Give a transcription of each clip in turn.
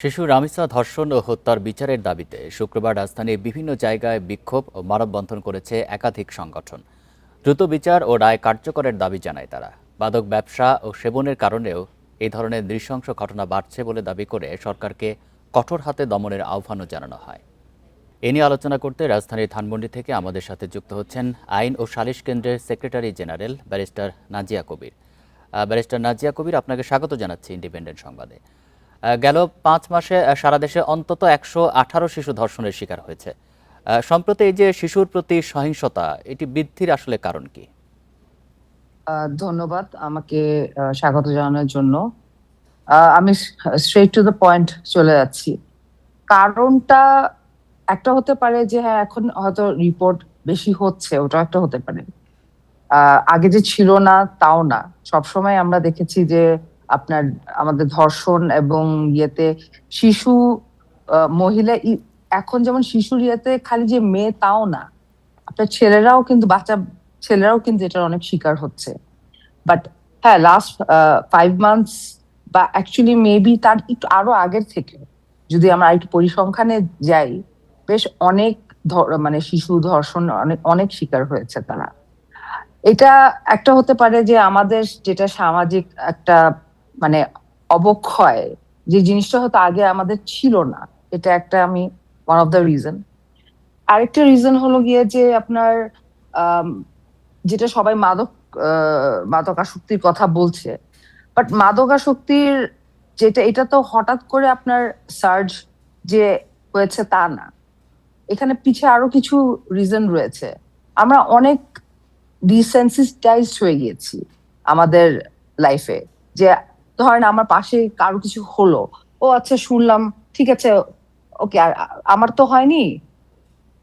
শিশু রামিসা ধর্ষণ ও হত্যার বিচারের দাবিতে শুক্রবার রাজধানীর বিভিন্ন জায়গায় বিক্ষোভ ও মানববন্ধন করেছে একাধিক সংগঠন। দ্রুত বিচার ও রায় কার্যকরের দাবি জানায় তারা। মাদক ব্যবসা ও সেবনের কারণেও এই ধরনের নৃশংস ঘটনা বাড়ছে বলে দাবি করে সরকারকে কঠোর হাতে দমনের আহ্বানও জানানো হয়। এ নিয়ে আলোচনা করতে রাজধানীর ধানমন্ডি থেকে আমাদের সাথে যুক্ত হচ্ছেন আইন ও সালিশ কেন্দ্রের সেক্রেটারি জেনারেল ব্যারিস্টার নাজিয়া কবির। ব্যারিস্টার নাজিয়া কবির, আপনাকে স্বাগত জানাচ্ছি ইন্ডিপেন্ডেন্ট সংবাদে। গেল ৫ মাসে সারা দেশে অন্তত ১১৮ শিশু ধর্ষণের শিকার হয়েছে। সম্প্রতি এই যে শিশুর প্রতি সহিংসতা, এটি বৃদ্ধির আসলে কারণ কি? ধন্যবাদ আমাকে স্বাগত জানানোর জন্য। আমি স্ট্রেট টু দ্য পয়েন্ট চলে যাচ্ছি। কারণটা একটা হতে পারে যে হ্যাঁ, এখন হয়তো রিপোর্ট বেশি হচ্ছে, ওটা একটা হতে পারে। আগে যে ছিল না তাও না। সবসময় আমরা দেখেছি যে আপনার আমাদের ধর্ষণ এবং ইয়েতে শিশু মহিলা এখন যেমন শিশুর ইয়েতে খালি যে মেয়ে তাও না, আপনার ছেলেরাও কিন্তু বাচ্চা ছেলেরাও কিন্তু এটার অনেক শিকার হচ্ছে। বাট হ্যাঁ, লাস্ট 5 মান্থস বা অ্যাকচুয়ালি মেবি তার একটু আরো আগের থেকে যদি আমরা একটু পরিসংখ্যানে যাই, বেশ অনেক মানে শিশু ধর্ষণ অনেক অনেক শিকার হয়েছে তারা। এটা একটা হতে পারে যে আমাদের যেটা সামাজিক একটা মানে অবক্ষয়, যে জিনিসটা হয়তো আগে আমাদের ছিল না, এটা একটা আমি ওয়ান অফ দ্য রিজন। আরেকটা রিজন হলো গিয়ে যে আপনার আম, যেটা সবাই মাদকাসক্তির কথা বলছে, বাট মাদকাসক্তির যেটা এটা তো হঠাৎ করে আপনার সার্জ যে হয়েছে তা না, এখানে পিছে আরো কিছু রিজন রয়েছে। আমরা অনেক ডিসেন্সিটাইজড হয়ে গিয়েছি আমাদের লাইফে। যে ধরেন আমার পাশে কারো কিছু হলো, ও আচ্ছা শুনলাম, ঠিক আছে, ওকে, আর আমার তো হয়নি,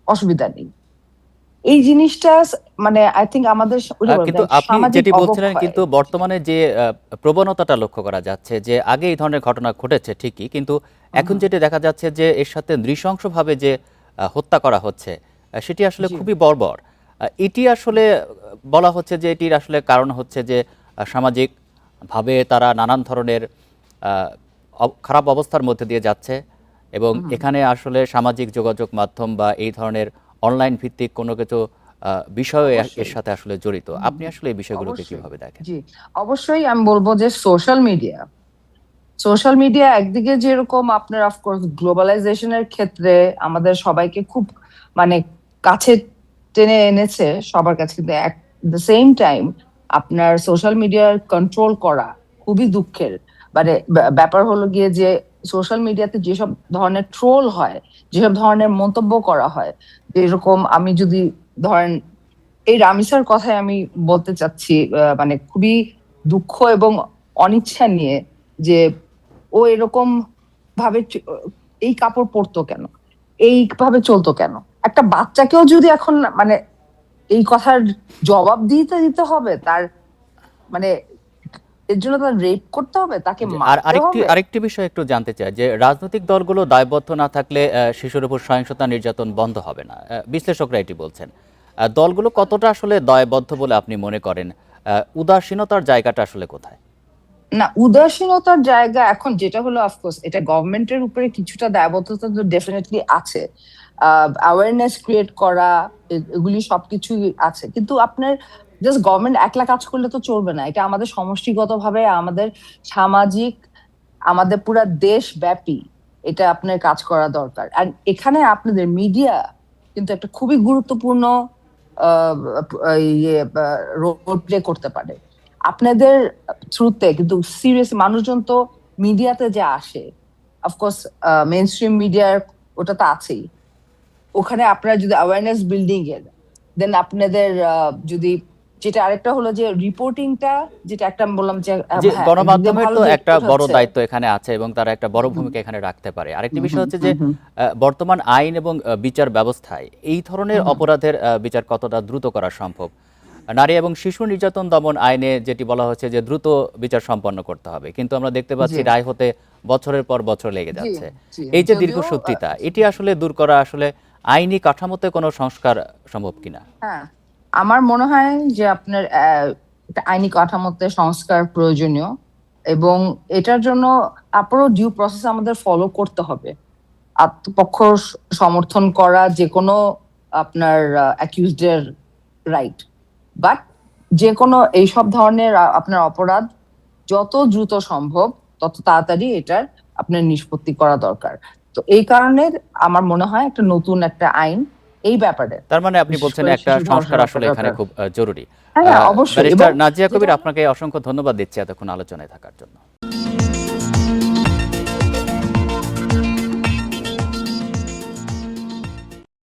অসুবিধা নেই। এই জিনিসটা মানে আই থিঙ্ক আমাদের ওই যে বলে কিন্তু আপনি সামাজিক যেটি বলছিলেন, অবক্ষয়। কিন্তু বর্তমানে যে প্রবণতাটা লক্ষ্য করা যাচ্ছে যে আগে এই ধরনের ঘটনা ঘটেছে ঠিকই, কিন্তু এখন হুম, যেটি দেখা যাচ্ছে যে এর সাথে নৃশংসভাবে যে হত্যা করা হচ্ছে, সেটি আসলে জি, খুবই বর্বর। এটি আসলে বলা হচ্ছে যে এটির আসলে কারণ হচ্ছে যে সামাজিকভাবে তারা নানান ধরনের খারাপ অবস্থার মধ্যে দিয়ে যাচ্ছে, এবং হুম, এখানে আসলে সামাজিক যোগাযোগ মাধ্যম বা এই ধরনের অনলাইন ভিত্তিক কোনো কিছু বিষয় এর অবশ্যই। সাথে আসলে জড়িত। হুম, আপনি আসলে এই বিষয়গুলোকে অবশ্যই। কিভাবে দেখেন? জি, অবশ্যই আমি বলবো যে সোশ্যাল মিডিয়া একদিকে যেরকম আপনার অফকোর্স গ্লোবালাইজেশনের ক্ষেত্রে আমাদের সবাইকে খুব মানে কাছে টেনে এনেছে সবার কাছে, কিন্তু অ্যাট দ্য সেম টাইম আপনার সোশ্যাল মিডিয়ার কন্ট্রোল করা খুবই দুঃখের। মানে ব্যাপার হলো গিয়ে যে সোশ্যাল মিডিয়াতে যেসব ধরনের ট্রোল হয়, যেসব ধরনের মন্তব্য করা হয়, যেরকম আমি যদি ধরেন এই রামিসার কথাই আমি বলতে চাচ্ছি, মানে খুবই দুঃখ এবং অনিচ্ছা নিয়ে যে ও এরকম ভাবে এই কাপড় পরতো কেন, এইভাবে চলতো কেন। একটা বাচ্চাকেও যদি এখন মানে এই কথার জবাব দিতে দিতে হবে তার, মানে এর জন্য তার রেপ করতে হবে, তাকে যে আর মারতে আরেকটি হবে। আরেকটি বিষয় একটু জানতে চাই যে রাজনৈতিক দলগুলো দায়বদ্ধ না থাকলে শিশুর উপর সহিংসতা নির্যাতন বন্ধ হবে না। বিশ্লেষকরা এটি বলছেন। দলগুলো কতটা আসলে দায়বদ্ধ বলে আপনি মনে করেন? উদাসীনতার জায়গাটা আসলে কোথায়? না, উদাসীনতার জায়গা এখন যেটা হলো, অফকোর্স এটা গভর্নমেন্টের উপরে কিছুটা দায়বদ্ধতা তো ডেফিনেটলি আছে। অ্যাওয়ারনেস ক্রিয়েট করা, এগুলি সবকিছুই আছে, কিন্তু আপনার জাস্ট গভর্নমেন্ট একলা কাজ করলে তো চলবে না। এটা আমাদের সমষ্টিগতভাবে আমাদের সামাজিক, আমাদের পুরা দেশ ব্যাপী এটা আপনার কাজ করা দরকার। আর এখানে আপনাদের মিডিয়া কিন্তু একটা খুবই গুরুত্বপূর্ণ ইয়ে রোল প্লে করতে পারে আপনাদের থ্রুতে। কিন্তু সিরিয়াস মানুষজন তো মিডিয়াতে যে আসে, অফকোর্স মেইন স্ট্রিম মিডিয়ার ওটা তো আছেই, ওখানে আপনারা যদি অ্যাওয়ারনেস বিল্ডিং এর দেন আপনাদের যদি যেটা আরেকটা হলো যে রিপোর্টিংটা, যেটা একটা আমি বললাম যে যে হ্যাঁ একদিক দিয়ে গণমাধ্যমের ভালো তো দিক একটা ওটা বড় হচ্ছে। দায়িত্ব এখানে আছে এবং তারা একটা বড় হুম, ভূমিকা এখানে রাখতে পারে। আরেকটি হুম, বিষয় হুম, হচ্ছে যে হুম, হুম, বর্তমান আইন এবং বিচার ব্যবস্থায় এই ধরনের হুম, অপরাধের বিচার কতটা দ্রুত করা সম্ভব? নারী এবং শিশু নির্যাতন দমন আইনে যেটি বলা হচ্ছে যে দ্রুত বিচার সম্পন্ন করতে হবে, কিন্তু আমরা দেখতে জি, পাচ্ছি রায় হতে বছরের পর বছর লেগে জি, যাচ্ছে। জি, এই যে যদিও দীর্ঘসূত্রিতা, এটি আসলে দূর করা আসলে আইনি কাঠামোতে কোনো সংস্কার সম্ভব কিনা? হ্যাঁ, আমার মনে হয় যে আপনার একটা আইনি কাঠামোতে সংস্কার প্রয়োজনীয়। এবং এটার জন্য তারপরেও ডিউ প্রসেস আমাদের ফলো করতে হবে। আত্মপক্ষ সমর্থন করা যে কোনো আপনার অ্যাকিউজডের রাইট, বাট যে কোনো এইসব ধরনের আপনার অপরাধ যত দ্রুত সম্ভব তত তাড়াতাড়ি এটার আপনার নিষ্পত্তি করা দরকার। তো এই কারণে আমার মনে হয় একটা নতুন একটা আইন এই ব্যাপারে, তার মানে আপনি বিশেষ বলছেন করে একটা শিশু সংস্কার ধর্ষণের আসলে এখানে ব্যাপারে। খুব জরুরি। হ্যাঁ, অবশ্যই। ব্যারিস্টার এবং নাজিয়া কবির, যেটা আপনাকে অসংখ্য ধন্যবাদ দিচ্ছি এতক্ষণ আলোচনায় থাকার জন্য।